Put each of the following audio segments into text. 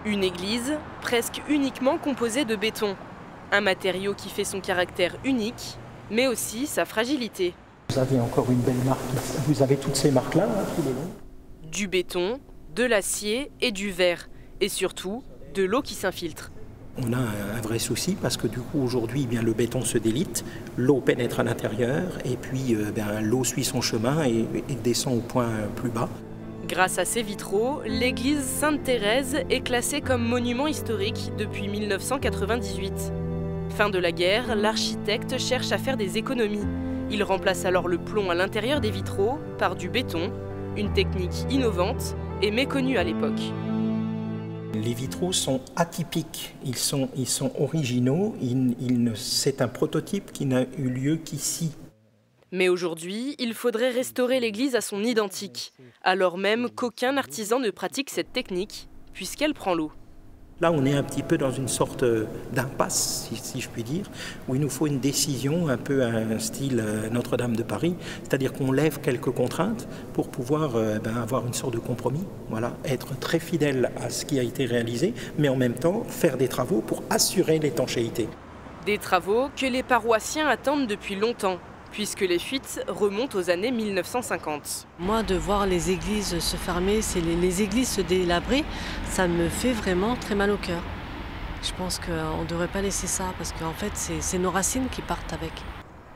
Une église presque uniquement composée de béton. Un matériau qui fait son caractère unique, mais aussi sa fragilité. Vous avez encore une belle marque, vous avez toutes ces marques-là, tout le long. Du béton, de l'acier et du verre. Et surtout, de l'eau qui s'infiltre. On a un vrai souci parce que du coup aujourd'hui le béton se délite, l'eau pénètre à l'intérieur et puis l'eau suit son chemin et descend au point plus bas. Grâce à ces vitraux, l'église Sainte-Thérèse est classée comme monument historique depuis 1998. Fin de la guerre, l'architecte cherche à faire des économies. Il remplace alors le plomb à l'intérieur des vitraux par du béton, une technique innovante et méconnue à l'époque. Les vitraux sont atypiques, ils sont originaux, c'est un prototype qui n'a eu lieu qu'ici. Mais aujourd'hui, il faudrait restaurer l'église à son identique, alors même qu'aucun artisan ne pratique cette technique, puisqu'elle prend l'eau. Là, on est un petit peu dans une sorte d'impasse, si je puis dire, où il nous faut une décision un peu à un style Notre-Dame de Paris, c'est-à-dire qu'on lève quelques contraintes pour pouvoir avoir une sorte de compromis, voilà, être très fidèle à ce qui a été réalisé, mais en même temps faire des travaux pour assurer l'étanchéité. Des travaux que les paroissiens attendent depuis longtemps, puisque les fuites remontent aux années 1950. Moi, de voir les églises se fermer, les églises se délabrer, ça me fait vraiment très mal au cœur. Je pense qu'on ne devrait pas laisser ça, parce qu'en fait, c'est nos racines qui partent avec.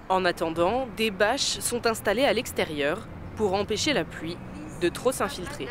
En attendant, des bâches sont installées à l'extérieur pour empêcher la pluie de trop s'infiltrer.